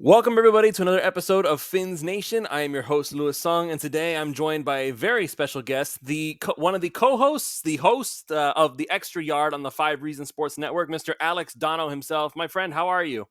Welcome, everybody, to another episode of Fins Nation. I am your host, Louis Sung, and today I'm joined by a very special guest, one of the co-hosts, the host of the Extra Yard on the 5 Reasons Sports Network, Mr. Alex Donno himself. My friend, how are you?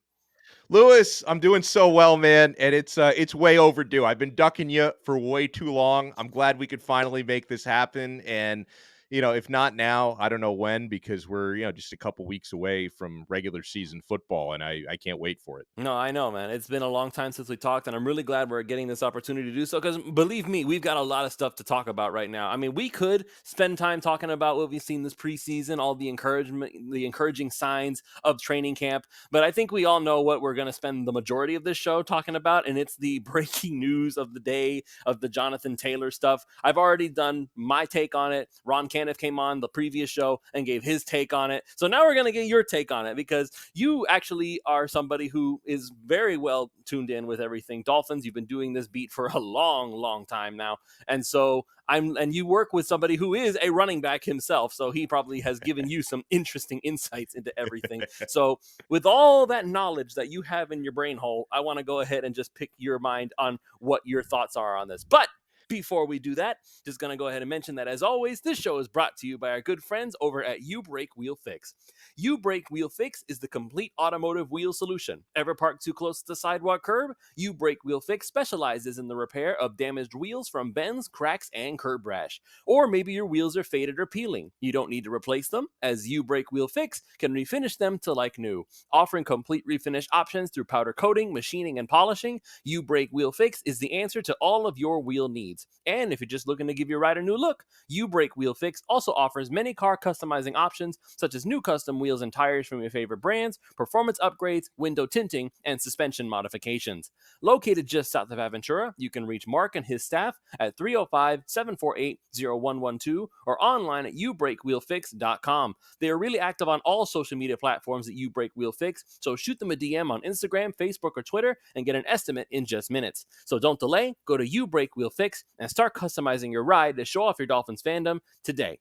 Louis, I'm doing so well, man, and it's way overdue. I've been ducking you for way too long. I'm glad we could finally make this happen, and if not now, I don't know when, because we're just a couple weeks away from regular season football, and I can't wait for it. No, I know, man. It's been a long time since we talked, and I'm really glad we're getting this opportunity to do so. Because believe me, we've got a lot of stuff to talk about right now. I mean, we could spend time talking about what we've seen this preseason, all the encouraging signs of training camp. But I think we all know what we're going to spend the majority of this show talking about, and it's the breaking news of the day of the Jonathan Taylor stuff. I've already done my take on it. Ron Caniff came on the previous show and gave his take on it. So now we're going to get your take on it, because you actually are somebody who is very well tuned in with everything Dolphins. You've been doing this beat for a long time now. And so and you work with somebody who is a running back himself. So he probably has given you some interesting insights into everything. So with all that knowledge that you have in your brain hole, I want to go ahead and just pick your mind on what your thoughts are on this. But before we do that, just going to go ahead and mention that, as always, this show is brought to you by our good friends over at You Brake Wheel Fix. You Brake Wheel Fix is the complete automotive wheel solution. Ever parked too close to the sidewalk curb? You Brake Wheel Fix specializes in the repair of damaged wheels from bends, cracks, and curb rash. Or maybe your wheels are faded or peeling. You don't need to replace them, as You Brake Wheel Fix can refinish them to like new. Offering complete refinish options through powder coating, machining, and polishing, You Brake Wheel Fix is the answer to all of your wheel needs. And if you're just looking to give your ride a new look, You Brake Wheel Fix also offers many car customizing options, such as new custom wheels and tires from your favorite brands, performance upgrades, window tinting, and suspension modifications. Located just south of Aventura, you can reach Mark and his staff at 305-748-0112 or online at youbrakewheelfix.com. They are really active on all social media platforms at You Brake Wheel Fix, so shoot them a DM on Instagram, Facebook, or Twitter and get an estimate in just minutes. So don't delay, go to You Brake Wheel Fix and start customizing your ride to show off your Dolphins fandom today.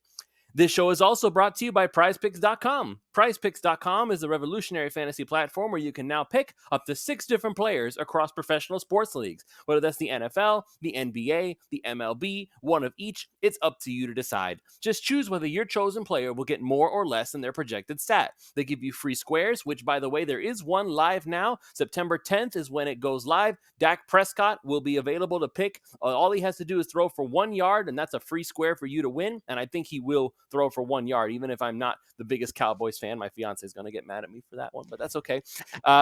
This show is also brought to you by PrizePicks.com. PrizePicks.com is a revolutionary fantasy platform where you can now pick up to 6 different players across professional sports leagues. Whether that's the NFL, the NBA, the MLB, one of each, it's up to you to decide. Just choose whether your chosen player will get more or less than their projected stat. They give you free squares, which, by the way, there is one live now. September 10th is when it goes live. Dak Prescott will be available to pick. All he has to do is throw for 1 yard, and that's a free square for you to win. And I think he will throw for 1 yard, even if I'm not the biggest Cowboys fan. My fiance is going to get mad at me for that one, but that's okay.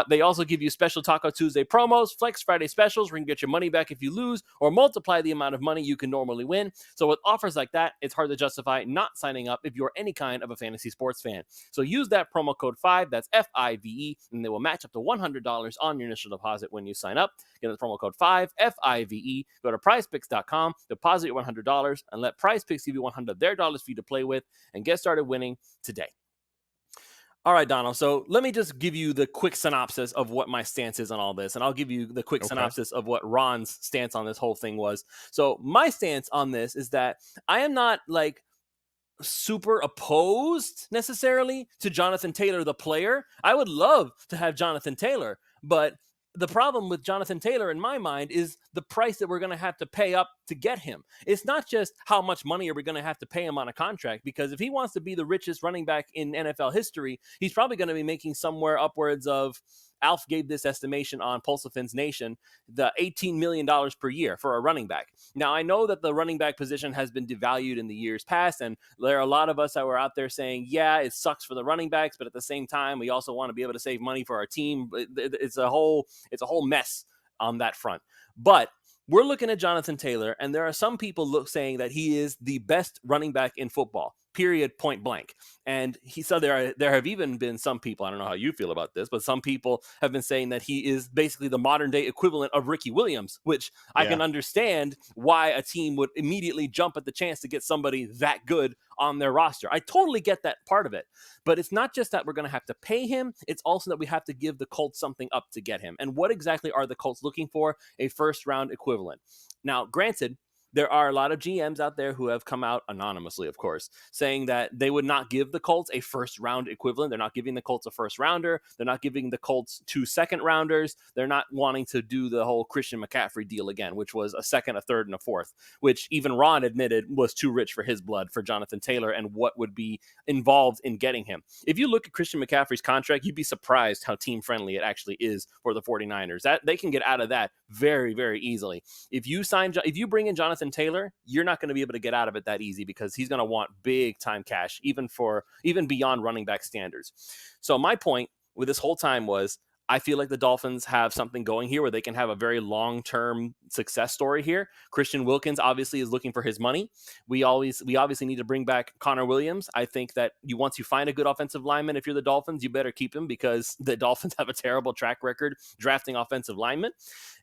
They also give you special Taco Tuesday promos, Flex Friday specials where you can get your money back if you lose, or multiply the amount of money you can normally win. So with offers like that, it's hard to justify not signing up if you're any kind of a fantasy sports fan. So use that promo code 5, that's FIVE, and they will match up to $100 on your initial deposit when you sign up. Get the promo code 5, FIVE. Go to prizepicks.com, deposit your $100, and let PrizePicks give you $100 of their dollars for you to play with and get started winning today. All right, Donald. So let me just give you the quick synopsis of what my stance is on all this. And I'll give you the quick synopsis of what Ron's stance on this whole thing was. So my stance on this is that I am not like super opposed necessarily to Jonathan Taylor, the player. I would love to have Jonathan Taylor, but the problem with Jonathan Taylor in my mind is the price that we're going to have to pay up to get him. It's not just how much money are we going to have to pay him on a contract, because if he wants to be the richest running back in NFL history, he's probably going to be making somewhere upwards of, Alf gave this estimation on Pulse of Fins Nation, the $18 million per year for a running back. Now, I know that the running back position has been devalued in the years past, and there are a lot of us that were out there saying, yeah, it sucks for the running backs, but at the same time, we also want to be able to save money for our team. It's a whole mess on that front. But we're looking at Jonathan Taylor, and there are some people saying that he is the best running back in football, period, point blank. And he said there have even been some people, I don't know how you feel about this, but some people have been saying that he is basically the modern day equivalent of Ricky Williams, which I can understand why a team would immediately jump at the chance to get somebody that good on their roster. I totally get that part of it. But it's not just that we're going to have to pay him. It's also that we have to give the Colts something up to get him. And what exactly are the Colts looking for? A first round equivalent. Now, granted, there are a lot of GMs out there who have come out anonymously, of course, saying that they would not give the Colts a first round equivalent. They're not giving the Colts a first rounder. They're not giving the Colts 2 second rounders. They're not wanting to do the whole Christian McCaffrey deal again, which was a second, a third, and a fourth, which even Ron admitted was too rich for his blood for Jonathan Taylor and what would be involved in getting him. If you look at Christian McCaffrey's contract, you'd be surprised how team friendly it actually is for the 49ers. That they can get out of that very, very easily. If you bring in Jonathan Taylor, you're not going to be able to get out of it that easy because he's going to want big time cash, even beyond running back standards. So my point with this whole time was I feel like the Dolphins have something going here where they can have a very long-term success story here. Christian Wilkins obviously is looking for his money. We obviously need to bring back Connor Williams. I think that once you find a good offensive lineman, if you're the Dolphins, you better keep him because the Dolphins have a terrible track record drafting offensive linemen.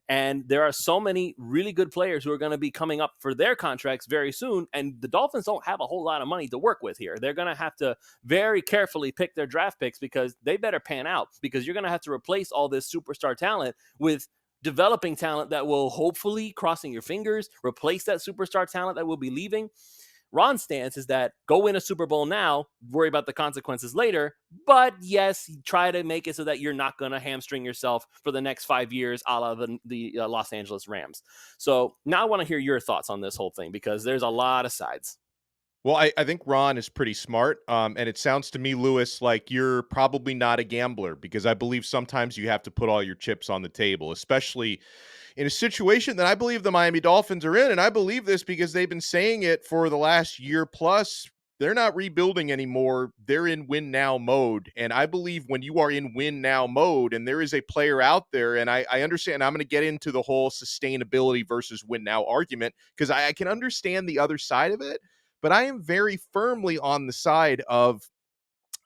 And there are so many really good players who are going to be coming up for their contracts very soon. And the Dolphins don't have a whole lot of money to work with here. They're going to have to very carefully pick their draft picks because they better pan out, because you're going to have to replace all this superstar talent with developing talent that will hopefully, crossing your fingers, replace that superstar talent that will be leaving. Ron's stance is that go win a Super Bowl now, worry about the consequences later. But yes, try to make it so that you're not going to hamstring yourself for the next 5 years, a la the Los Angeles Rams. So now I want to hear your thoughts on this whole thing because there's a lot of sides. Well, I think Ron is pretty smart. And it sounds to me, Lewis, like you're probably not a gambler because I believe sometimes you have to put all your chips on the table, especially in a situation that I believe the Miami Dolphins are in. And I believe this because they've been saying it for the last year plus. They're not rebuilding anymore. They're in win now mode. And I believe when you are in win now mode and there is a player out there, and I understand, I'm going to get into the whole sustainability versus win now argument because I can understand the other side of it. But I am very firmly on the side of,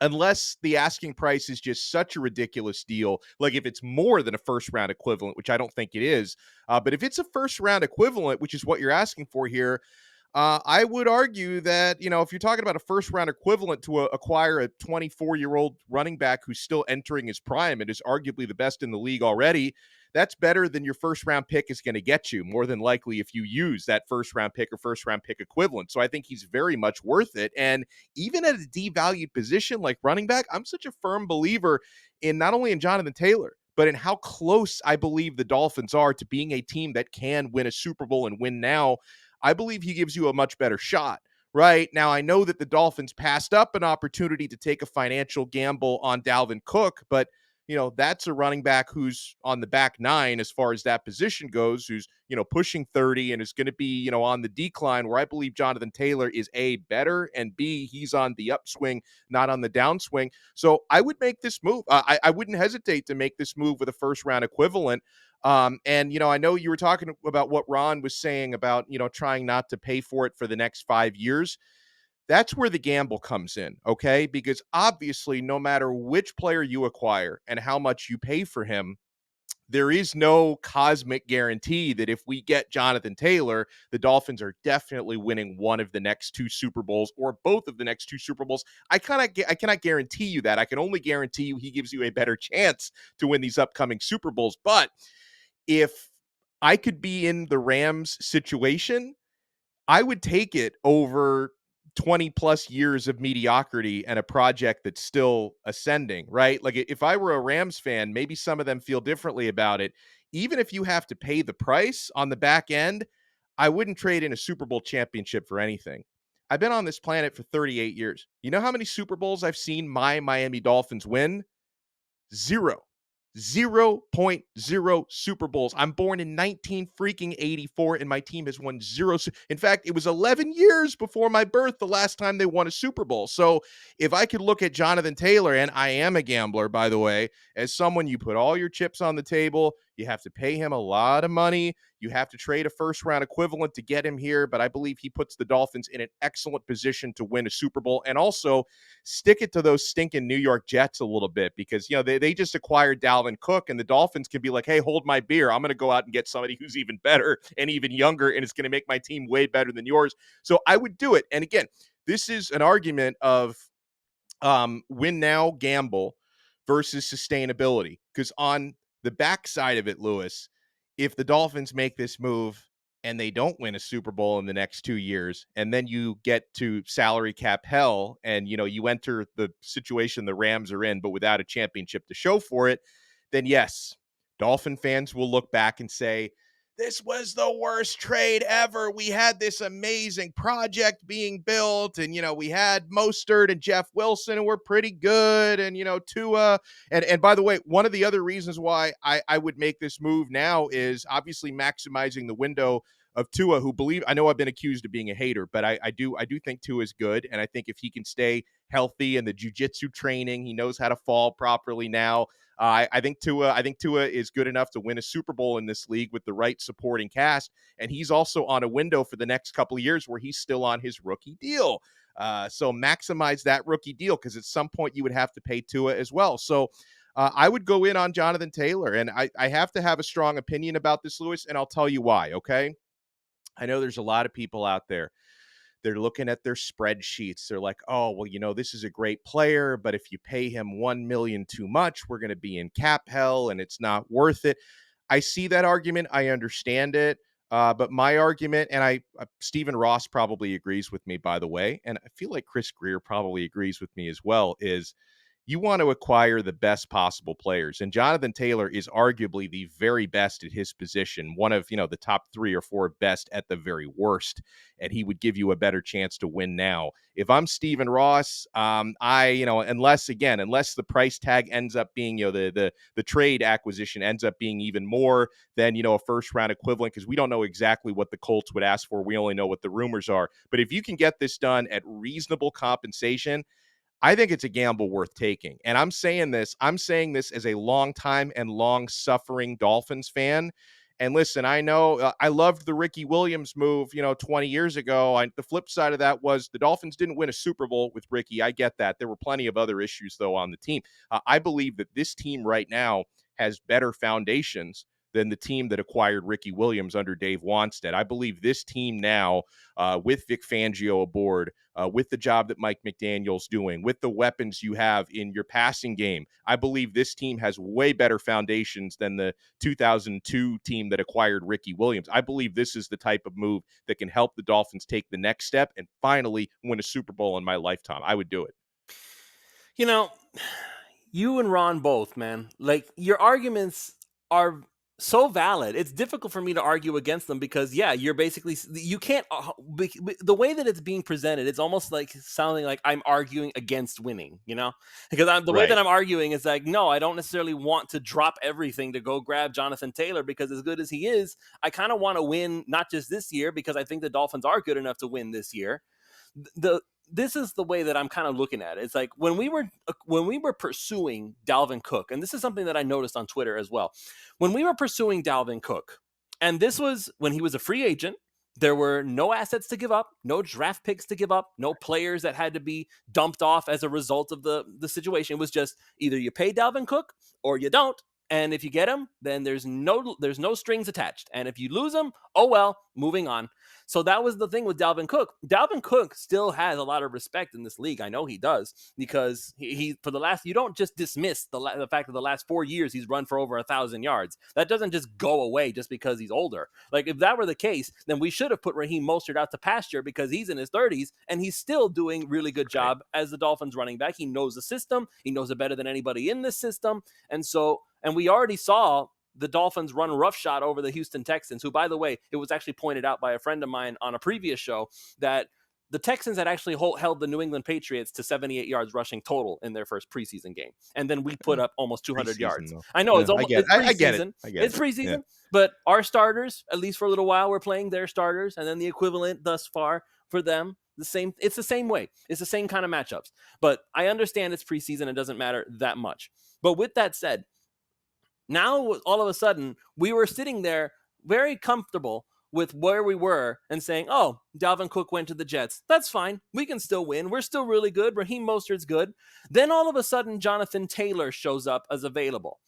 unless the asking price is just such a ridiculous deal, like if it's more than a first round equivalent, which I don't think it is, but if it's a first round equivalent, which is what you're asking for here, I would argue that, if you're talking about a first round equivalent to acquire a 24-year-old running back who's still entering his prime and is arguably the best in the league already, that's better than your first round pick is going to get you, more than likely, if you use that first round pick or first round pick equivalent. So I think he's very much worth it. And even at a devalued position like running back, I'm such a firm believer in not only in Jonathan Taylor, but in how close I believe the Dolphins are to being a team that can win a Super Bowl and win now. I believe he gives you a much better shot. Right now, I know that the Dolphins passed up an opportunity to take a financial gamble on Dalvin Cook, but that's a running back who's on the back nine as far as that position goes, who's, pushing 30 and is going to be, on the decline, where I believe Jonathan Taylor is A, better, and B, he's on the upswing, not on the downswing. So I would make this move. I wouldn't hesitate to make this move with a first round equivalent. And, I know you were talking about what Ron was saying about, trying not to pay for it for the next 5 years. That's where the gamble comes in, okay? Because obviously, no matter which player you acquire and how much you pay for him, there is no cosmic guarantee that if we get Jonathan Taylor, the Dolphins are definitely winning one of the next two Super Bowls or both of the next two Super Bowls. I cannot guarantee you that. I can only guarantee you he gives you a better chance to win these upcoming Super Bowls. But if I could be in the Rams situation, I would take it over 20 plus years of mediocrity and a project that's still ascending, right? Like if I were a Rams fan, maybe some of them feel differently about it. Even if you have to pay the price on the back end, I wouldn't trade in a Super Bowl championship for anything. I've been on this planet for 38 years. You know how many Super Bowls I've seen my Miami Dolphins win? Zero. 0.0 Super Bowls. I'm born in 19 freaking 84 and my team has won zero. In fact, it was 11 years before my birth the last time they won a Super Bowl. So if I could look at Jonathan Taylor, and I am a gambler, by the way, as someone, you put all your chips on the table, you have to pay him a lot of money. You have to trade a first round equivalent to get him here. But I believe he puts the Dolphins in an excellent position to win a Super Bowl and also stick it to those stinking New York Jets a little bit because, they just acquired Dalvin Cook and the Dolphins can be like, hey, hold my beer. I'm going to go out and get somebody who's even better and even younger, and it's going to make my team way better than yours. So I would do it. And again, this is an argument of win now gamble versus sustainability. Because on the backside of it, Lewis, if the Dolphins make this move and they don't win a Super Bowl in the next 2 years, and then you get to salary cap hell and, you enter the situation the Rams are in, but without a championship to show for it, then yes, Dolphin fans will look back and say, this was the worst trade ever. We had this amazing project being built, and we had Mostert and Jeff Wilson, and we're pretty good. And Tua. And by the way, one of the other reasons why I would make this move now is obviously maximizing the window of Tua, who I know I've been accused of being a hater, but I do think Tua is good, and I think if he can stay healthy and the jujitsu training, he knows how to fall properly now. I think Tua is good enough to win a Super Bowl in this league with the right supporting cast, and he's also on a window for the next couple of years where he's still on his rookie deal. So maximize that rookie deal, because at some point you would have to pay Tua as well. So I would go in on Jonathan Taylor, and I have to have a strong opinion about this, Lewis, and I'll tell you why. Okay, I know there's a lot of people out there. They're looking at their spreadsheets. They're like, oh, well, this is a great player, but if you pay him 1 million too much, we're going to be in cap hell and it's not worth it. I see that argument. I understand it. But my argument, and Stephen Ross probably agrees with me, by the way, and I feel like Chris Greer probably agrees with me as well, is you want to acquire the best possible players. And Jonathan Taylor is arguably the very best at his position, one of, the top 3 or 4 best at the very worst. And he would give you a better chance to win now. If I'm Stephen Ross, unless the price tag ends up being, the trade acquisition ends up being even more than, a first round equivalent, because we don't know exactly what the Colts would ask for. We only know what the rumors are. But if you can get this done at reasonable compensation, I think it's a gamble worth taking. And I'm saying this as a long time and long suffering Dolphins fan. And listen, I know I loved the Ricky Williams move, 20 years ago. The flip side of that was the Dolphins didn't win a Super Bowl with Ricky. I get that. There were plenty of other issues, though, on the team. I believe that this team right now has better foundations than the team that acquired Ricky Williams under Dave Wanstead. I believe this team now, with Vic Fangio aboard, with the job that Mike McDaniel's doing, with the weapons you have in your passing game, I believe this team has way better foundations than the 2002 team that acquired Ricky Williams. I believe this is the type of move that can help the Dolphins take the next step and finally win a Super Bowl in my lifetime. I would do it. You and Ron both, man, like, your arguments are so valid. It's difficult for me to argue against them because, yeah, you're basically, you can't, the way that it's being presented, it's almost like sounding like I'm arguing against winning, because the way that Right. I'm arguing is like, no, I don't necessarily want to drop everything to go grab Jonathan Taylor, because as good as he is, I kind of want to win, not just this year, because I think the Dolphins are good enough to win this year. This is the way that I'm kind of looking at it. It's like when we were pursuing Dalvin Cook, and this is something that I noticed on Twitter as well. When we were pursuing Dalvin Cook, and this was when he was a free agent, there were no assets to give up, no draft picks to give up, no players that had to be dumped off as a result of the situation. It was just either you pay Dalvin Cook or you don't. And if you get him, then there's no strings attached. And if you lose him, oh well, moving on. So that was the thing with Dalvin Cook. Dalvin Cook still has a lot of respect in this league. I know he does, because he for the last, you don't just dismiss the fact that the last 4 years he's run for over 1,000 yards. That doesn't just go away just because he's older. Like, if that were the case, then we should have put Raheem Mostert out to pasture, because he's in his 30s and he's still doing really good job as the Dolphins running back. He knows the system. He knows it better than anybody in this system. And we already saw the Dolphins run roughshod over the Houston Texans, who, by the way, it was actually pointed out by a friend of mine on a previous show that the Texans had actually held the New England Patriots to 78 yards rushing total in their first preseason game. And then we put up almost 200 yards. Though. I know, Yeah, it's almost it's preseason. I get it. It's preseason, but our starters, at least for a little while, we're playing their starters, and then the equivalent thus far for them, it's the same way. It's the same kind of matchups. But I understand it's preseason. It doesn't matter that much. But with that said, now all of a sudden we were sitting there very comfortable with where we were and saying, oh, Dalvin Cook went to the Jets. That's fine. We can still win. We're still really good. Raheem Mostert's good. Then all of a sudden, Jonathan Taylor shows up as available.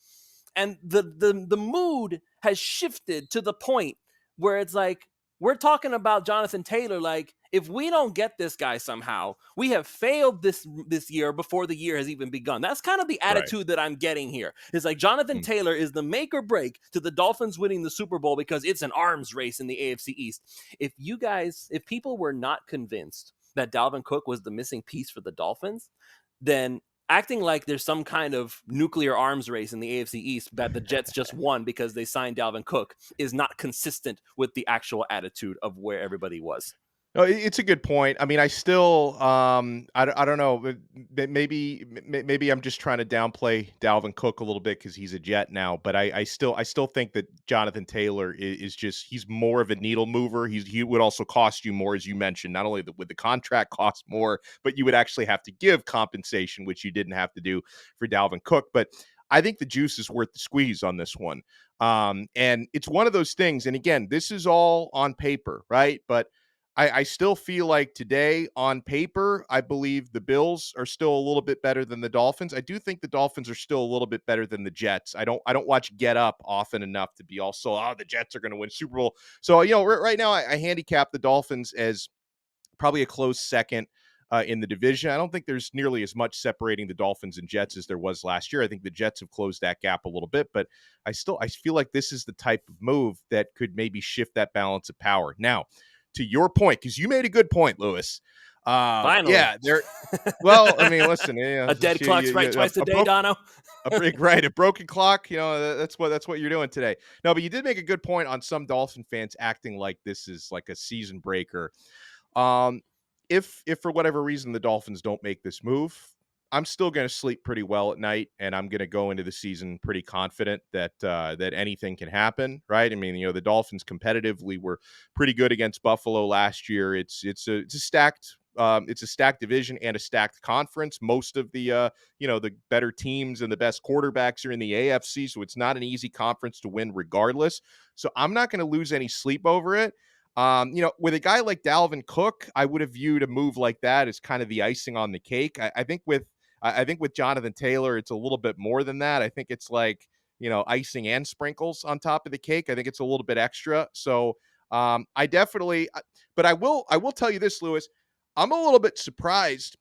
And the mood has shifted to the point where it's like, we're talking about Jonathan Taylor like If we don't get this guy somehow, we have failed this year before the year has even begun. That's kind of the Right. attitude that I'm getting here. It's like Jonathan Mm. Taylor is the make or break to the Dolphins winning the Super Bowl because it's an arms race in the AFC East. If people were not convinced that Dalvin Cook was the missing piece for the Dolphins, then acting like there's some kind of nuclear arms race in the AFC East that the Jets just won because they signed Dalvin Cook is not consistent with the actual attitude of where everybody was. No, it's a good point. I mean, I still, I don't know, maybe I'm just trying to downplay Dalvin Cook a little bit because he's a Jet now. But I still think that Jonathan Taylor is just he's more of a needle mover. He would also cost you more, as you mentioned. Not only would the contract cost more, but you would actually have to give compensation, which you didn't have to do for Dalvin Cook. But I think the juice is worth the squeeze on this one. And it's one of those things. And again, this is all on paper, right? But I still feel like today, on paper, I believe the Bills are still a little bit better than the Dolphins. I do think the Dolphins are still a little bit better than the Jets. I don't watch Get Up often enough to be also, the Jets are going to win Super Bowl. So, right now I handicap the Dolphins as probably a close second in the division. I don't think there's nearly as much separating the Dolphins and Jets as there was last year. I think the Jets have closed that gap a little bit, but I feel like this is the type of move that could maybe shift that balance of power. Now, to your point, because you made a good point, Lewis. Finally. Yeah, there. Well, I mean, listen, A dead clock strikes twice a day, Donno. a break, right? A broken clock. That's what you're doing today. No, but you did make a good point on some Dolphin fans acting like this is like a season breaker. Um, if for whatever reason the Dolphins don't make this move, I'm still going to sleep pretty well at night, and I'm going to go into the season pretty confident that that anything can happen. Right? I mean, the Dolphins competitively were pretty good against Buffalo last year. It's a stacked division and a stacked conference. Most of the better teams and the best quarterbacks are in the AFC, so it's not an easy conference to win regardless. So I'm not going to lose any sleep over it. With a guy like Dalvin Cook, I would have viewed a move like that as kind of the icing on the cake. I think with Jonathan Taylor, it's a little bit more than that. I think it's like, icing and sprinkles on top of the cake. I think it's a little bit extra. So but I will tell you this, Lewis, I'm a little bit surprised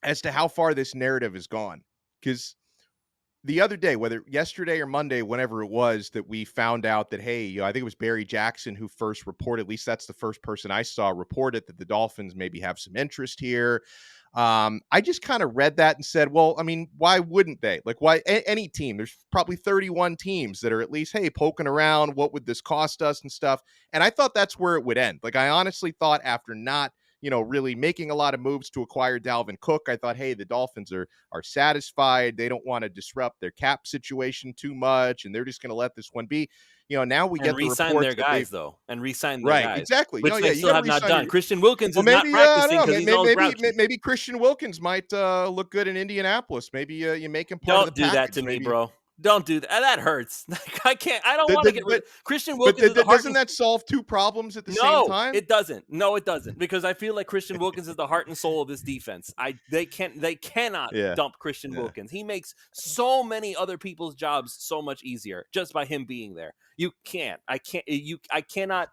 as to how far this narrative has gone. Because the other day, whether yesterday or Monday, whenever it was that we found out that, hey, I think it was Barry Jackson who first reported, at least that's the first person I saw reported that the Dolphins maybe have some interest here. I just kind of read that and said, well, I mean, why wouldn't they? Like, why any team? There's probably 31 teams that are at least, hey, poking around. What would this cost us and stuff? And I thought that's where it would end. Like, I honestly thought after not really making a lot of moves to acquire Dalvin Cook, I thought, hey, the Dolphins are satisfied. They don't want to disrupt their cap situation too much, and they're just going to let this one be. Now we And get the re-sign reports their that they've guys, though. And re-sign their right, guys, exactly. which Yeah, they you still got to have not resign done. your. Christian Wilkins Well, is not maybe I practicing don't because know. he's all grouchy. Maybe Christian Wilkins might look good in Indianapolis. Maybe you make him part of the Don't do that package. to me, Maybe. bro. Don't do that. That hurts. I can't. I don't The, want to the, get rid but of Christian but Wilkins is the heart doesn't and that solve two problems at the same no, time? it doesn't. No, it doesn't. Because I feel like Christian Wilkins is the heart and soul of this defense. They cannot Yeah, dump Christian yeah. Wilkins. He makes so many other people's jobs so much easier just by him being there. You can't. I cannot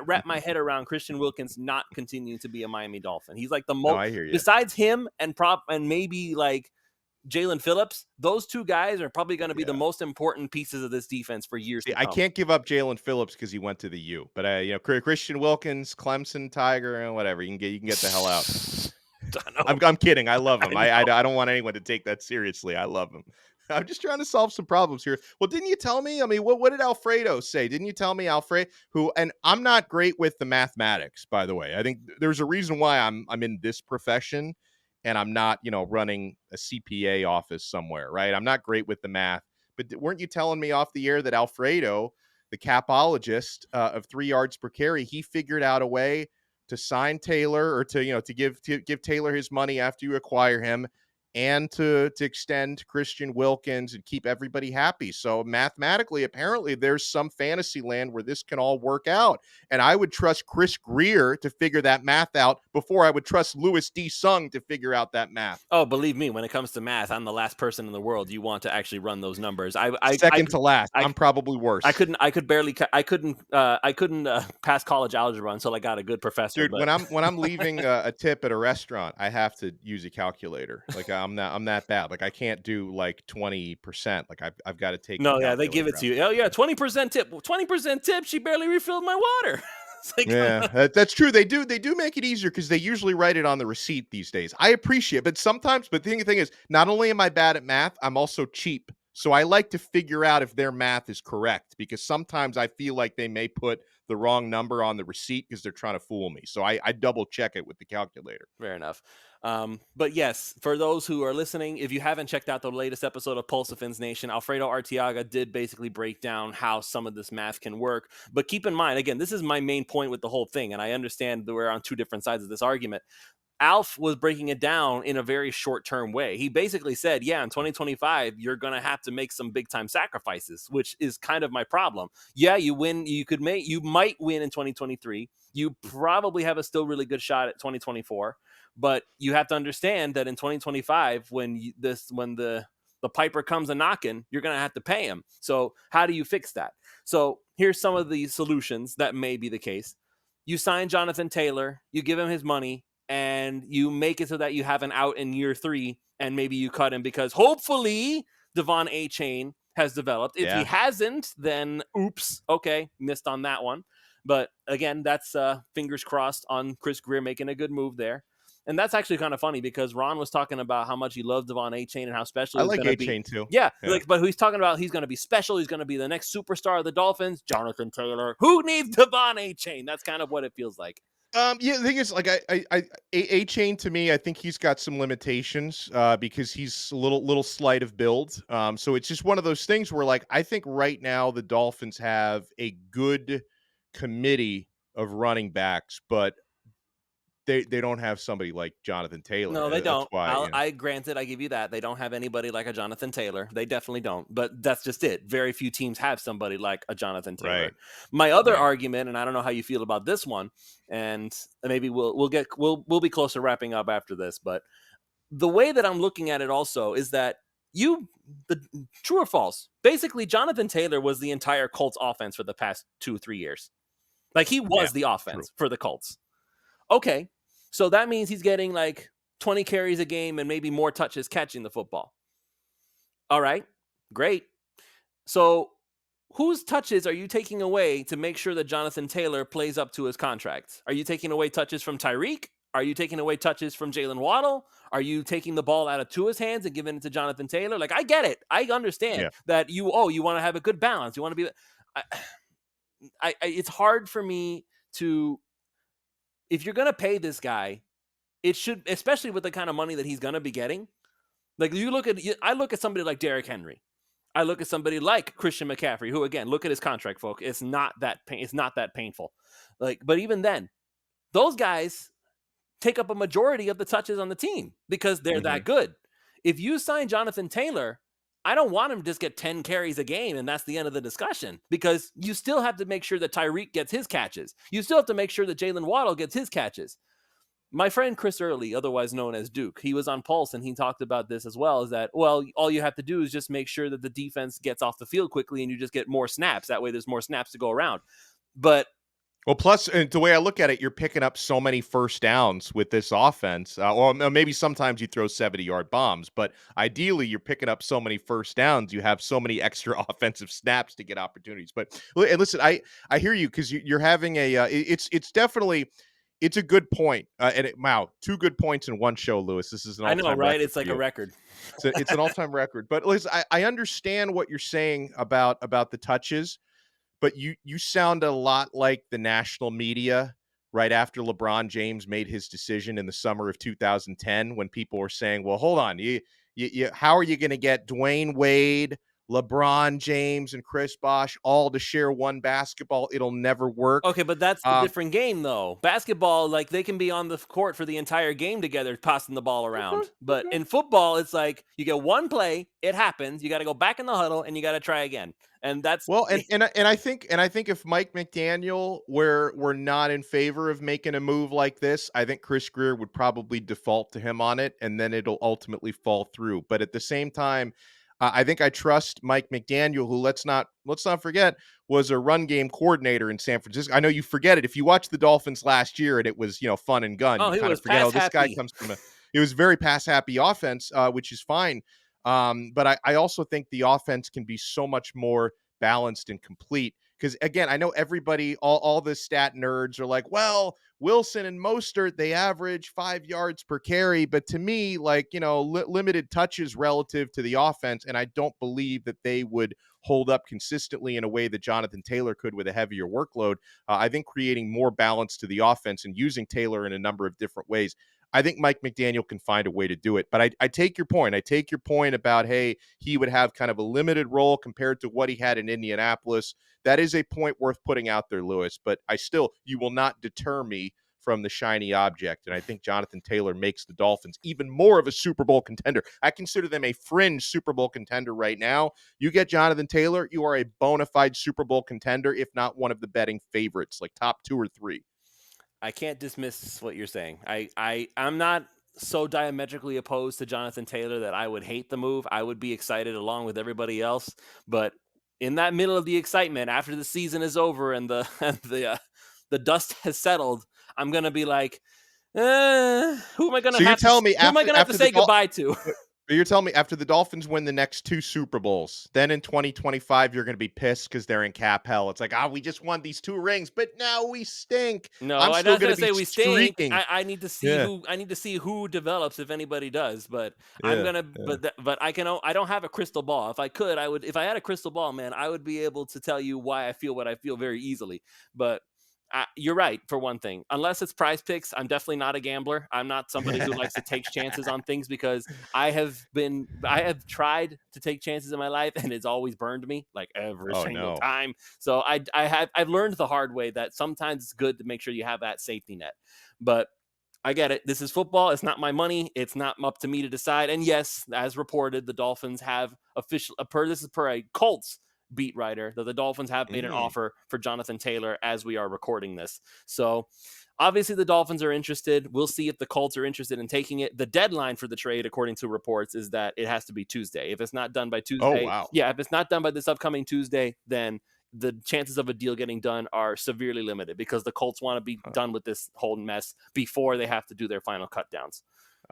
wrap my head around Christian Wilkins not continuing to be a Miami Dolphin. He's like the No, most I hear you. besides him and maybe like Jalen Phillips, those two guys are probably going to be the Yeah. most important pieces of this defense for years See, to I come. can't give up Jalen Phillips because he went to the U. But Christian Wilkins, Clemson Tiger, and whatever. You can get the hell out. I'm kidding. I love him. I don't want anyone to take that seriously. I love him. I'm just trying to solve some problems here. Well, didn't you tell me? I mean, what did Alfredo say? Didn't you tell me Alfredo and I'm not great with the mathematics, by the way. I think there's a reason why I'm in this profession and I'm not, running a CPA office somewhere, right? I'm not great with the math. But weren't you telling me off the air that Alfredo, the capologist of 3 yards per carry, he figured out a way to sign Taylor or to give Taylor his money after you acquire him and to extend Christian Wilkins and keep everybody happy. So mathematically, apparently, there's some fantasy land where this can all work out. And I would trust Chris Greer to figure that math out before I would trust Louis D. Sung to figure out that math. Oh, believe me, when it comes to math, I'm the last person in the world you want to actually run those numbers. Second to last. I I'm probably worse. I couldn't pass college algebra until I got a good professor. Dude, But when I'm leaving a tip at a restaurant, I have to use a calculator. Like I'm that bad. Like I can't do like 20%. Like I've got to take the no, yeah, they give calculator it out. to you. Oh yeah, 20% tip. 20% tip. She barely refilled my water. It's like, Yeah, that's true. They do make it easier because they usually write it on the receipt these days. I appreciate, but sometimes, but the thing is, not only am I bad at math, I'm also cheap. So I like to figure out if their math is correct because sometimes I feel like they may put the wrong number on the receipt because they're trying to fool me. So I double check it with the calculator. fair enough. But yes, for those who are listening, if you haven't checked out the latest episode of Pulse of Fins Nation, Alfredo Arteaga did basically break down how some of this math can work. But keep in mind, again, this is my main point with the whole thing, and I understand that we're on two different sides of this argument. Alf was breaking it down in a very short-term way. He basically said, yeah, in 2025, you're going to have to make some big-time sacrifices, which is kind of my problem. Yeah, you might win in 2023. You probably have a still really good shot at 2024, but you have to understand that in 2025, when the piper comes a knocking, you're going to have to pay him. So how do you fix that? So here's some of the solutions that may be the case. You sign Jonathan Taylor, you give him his money, and you make it so that you have an out in year 3, and maybe you cut him because hopefully Devon A-Chain has developed. If he Yeah. hasn't, then oops, okay, missed on that one. But again, that's fingers crossed on Chris Greer making a good move there. And that's actually kind of funny because Ron was talking about how much he loved Devon A-Chain and how special I he's like going to A be. Chain too. Yeah, Yeah. like, but he's talking about he's going to be special. He's going to be the next superstar of the Dolphins. Jonathan Taylor. Who needs Devon A-Chain? That's kind of what it feels like. Yeah, the thing is, like, A Chain to me, I think he's got some limitations because he's a little slight of build. So it's just one of those things where, like, I think right now the Dolphins have a good committee of running backs, but they don't have somebody like Jonathan Taylor. No, they That's don't. why, I granted, I give you that. They don't have anybody like a Jonathan Taylor. They definitely don't. But that's just it. Very few teams have somebody like a Jonathan Taylor. Right, My other right. argument, and I don't know how you feel about this one, and maybe we'll be close to wrapping up after this, but the way that I'm looking at it also is that the true or false, basically Jonathan Taylor was the entire Colts offense for the past 2-3 years. Like he Yeah, was the true. offense for the Colts. Okay. So that means he's getting like 20 carries a game and maybe more touches catching the football. All right. Great. So whose touches are you taking away to make sure that Jonathan Taylor plays up to his contract? Are you taking away touches from Tyreek? Are you taking away touches from Jalen Waddle? Are you taking the ball out of Tua's hands and giving it to Jonathan Taylor? Like, I get it. I understand Yeah. that you want to have a good balance. You want to be. It's hard for me to. If you're gonna pay this guy, it should, especially with the kind of money that he's gonna be getting. Like I look at somebody like Derrick Henry. I look at somebody like Christian McCaffrey, who again, look at his contract, folks. It's not that painful. Like, but even then, those guys take up a majority of the touches on the team because they're Mhm. that good. If you sign Jonathan Taylor, I don't want him to just get 10 carries a game and that's the end of the discussion because you still have to make sure that Tyreek gets his catches. You still have to make sure that Jalen Waddle gets his catches. My friend Chris Early, otherwise known as Duke, he was on Pulse and he talked about this as well, is that, well, all you have to do is just make sure that the defense gets off the field quickly and you just get more snaps. That way there's more snaps to go around. But Well, plus, and the way I look at it, you're picking up so many first downs with this offense, or maybe sometimes you throw 70-yard bombs, but ideally you're picking up so many first downs. You have so many extra offensive snaps to get opportunities. But and listen, I hear you because you're having a it's definitely it's a good point. Wow, 2 good points in one show, Lewis. This is an I know, all-time right? record It's for like a you. record. It's an all-time record. But listen, I understand what you're saying about the touches, but you sound a lot like the national media right after LeBron James made his decision in the summer of 2010 when people were saying, "Well, hold on, how are you going to get Dwayne Wade, LeBron James and Chris Bosh all to share one basketball. It'll never work. Okay, but that's the Um, different game, though. Basketball, like they can be on the court for the entire game together, passing the ball okay, around. But okay. in football, it's like you get one play, it happens. You got to go back in the huddle, and you got to try again. And that's Well, and I think if Mike McDaniel were not in favor of making a move like this, I think Chris Greer would probably default to him on it, and then it'll ultimately fall through. But at the same time, I think I trust Mike McDaniel, who let's not forget was a run game coordinator in San Francisco. I know you forget it if you watch the Dolphins last year and it was fun and gun. oh, You he kind of was forget, pass oh, this guy happy. comes from a. It was very pass happy offense, which is fine. But I also think the offense can be so much more balanced and complete. Because again, I know everybody, all the stat nerds are like, well, Wilson and Mostert, they average 5 yards per carry. But to me, like, limited touches relative to the offense. And I don't believe that they would hold up consistently in a way that Jonathan Taylor could with a heavier workload. I think creating more balance to the offense and using Taylor in a number of different ways, I think Mike McDaniel can find a way to do it. But I take your point. I take your point about, hey, he would have kind of a limited role compared to what he had in Indianapolis. That is a point worth putting out there, Lewis. But you will not deter me from the shiny object. And I think Jonathan Taylor makes the Dolphins even more of a Super Bowl contender. I consider them a fringe Super Bowl contender right now. You get Jonathan Taylor, you are a bona fide Super Bowl contender, if not one of the betting favorites, like top 2 or 3. I can't dismiss what you're saying. I'm not so diametrically opposed to Jonathan Taylor that I would hate the move. I would be excited along with everybody else. But in that middle of the excitement, after the season is over and the the dust has settled, I'm gonna be like, who am I gonna So you're have to telling me who am I gonna have to after the say goodbye to? you're telling me after the Dolphins win the next 2 Super Bowls, then in 2025 you're going to be pissed because they're in cap hell. It's like, we just won these 2 rings, but now we stink. No, I'm I'm still not going gonna to be say we stink. streaking. I need to see Yeah, who develops if anybody does. But I'm yeah, gonna yeah. but I don't have a crystal ball. If I could, I would. If I had a crystal ball, man, I would be able to tell you why I feel what I feel very easily. But you're right for one thing. Unless it's Prize Picks, I'm definitely not a gambler. I'm not somebody who likes to take chances on things because I have tried to take chances in my life and it's always burned me like every Oh single no. time. So I've learned the hard way that sometimes it's good to make sure you have that safety net. But I get it. This is football. It's not my money. It's not up to me to decide. And yes, as reported, the Dolphins have this is per a Colts beat writer that the Dolphins have made an Mm. offer for Jonathan Taylor as we are recording this. So obviously the Dolphins are interested. We'll see if the Colts are interested in taking it. The deadline for the trade, according to reports, is that it has to be Tuesday. If it's not done by Oh Tuesday, wow. yeah, if it's not done by this upcoming Tuesday, then the chances of a deal getting done are severely limited because the Colts want to be Huh. done with this whole mess before they have to do their final cut downs.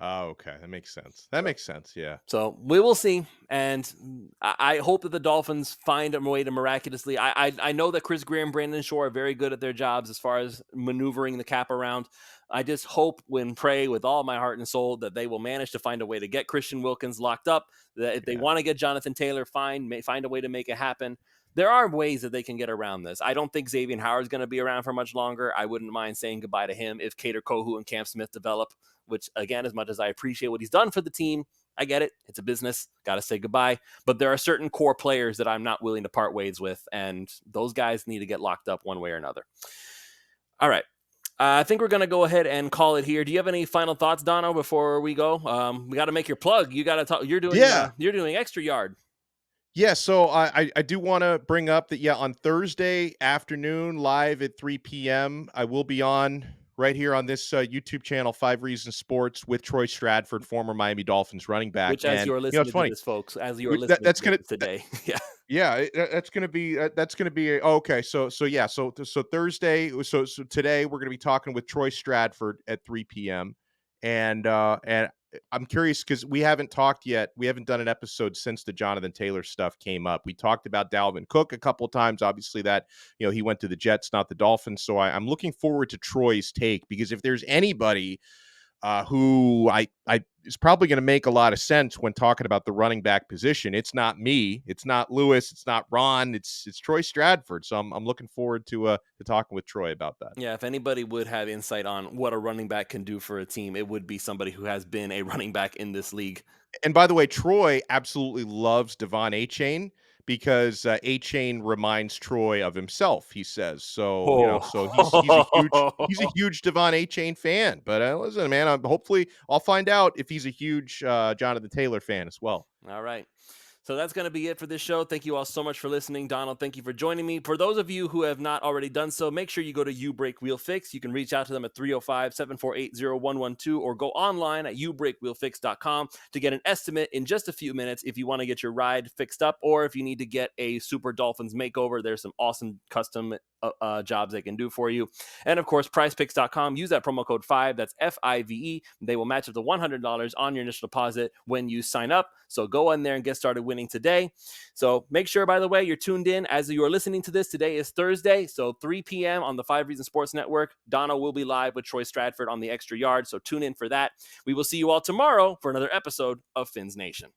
Oh, okay. That makes sense. That makes sense. Yeah. So we will see, and I hope that the Dolphins find a way to miraculously. I know that Chris Greer and Brandon Shore are very good at their jobs as far as maneuvering the cap around. I just hope and pray with all my heart and soul that they will manage to find a way to get Christian Wilkins locked up. That if they Yeah. want to get Jonathan Taylor, find a way to make it happen. There are ways that they can get around this. I don't think Xavier Howard's going to be around for much longer. I wouldn't mind saying goodbye to him if Cater Kohu and Cam Smith develop, which, again, as much as I appreciate what he's done for the team, I get it. It's a business. Got to say goodbye. But there are certain core players that I'm not willing to part ways with, and those guys need to get locked up one way or another. All right. I think we're going to go ahead and call it here. Do you have any final thoughts, Donno, before we go? We got to make your plug. You got to talk. Yeah. You're doing Extra Yard. Yeah, so I do want to bring up that, yeah, on Thursday afternoon, live at 3 p.m., I will be on right here on this YouTube channel, 5 Reasons Sports, with Troy Stradford, former Miami Dolphins running back. Which, as And you're it's listening to funny. this, folks, as you are That, listening that's to gonna this today, yeah. Yeah, that's gonna be okay. So Thursday, so today we're gonna be talking with Troy Stradford at 3 p.m. And I'm curious because we haven't talked yet. We haven't done an episode since the Jonathan Taylor stuff came up. We talked about Dalvin Cook a couple of times. Obviously, that he went to the Jets, not the Dolphins. So I'm looking forward to Troy's take because if there's anybody who I is probably going to make a lot of sense when talking about the running back position. It's not me, it's not Lewis, it's not Ron, it's Troy Stradford. So I'm looking forward to talking with Troy about that. Yeah, if anybody would have insight on what a running back can do for a team, it would be somebody who has been a running back in this league. And by the way, Troy absolutely loves Devon A-Chain because A-Chain reminds Troy of himself, he says. So, so he's a Oh. huge Devon A-Chain fan. But listen, man, hopefully I'll find out if he's a huge Jonathan Taylor fan as well. All right. So that's going to be it for this show. Thank you all so much for listening. Donald, thank you for joining me. For those of you who have not already done so, make sure you go to You Break Wheel Fix. You can reach out to them at 305-748-0112 or go online at youbreakwheelfix.com to get an estimate in just a few minutes if you want to get your ride fixed up or if you need to get a Super Dolphins makeover. There's some awesome custom jobs they can do for you. And of course, prizepicks.com. Use that promo code 5. That's FIVE. They will match up to $100 on your initial deposit when you sign up. So go in there and get started winning today. So make sure, by the way, you're tuned in as you are listening to this. Today is Thursday, so 3 p.m. on the 5 Reasons Sports Network. Donno will be live with Troy Stradford on the Extra Yard, so tune in for that. We will see you all tomorrow for another episode of Fins Nation.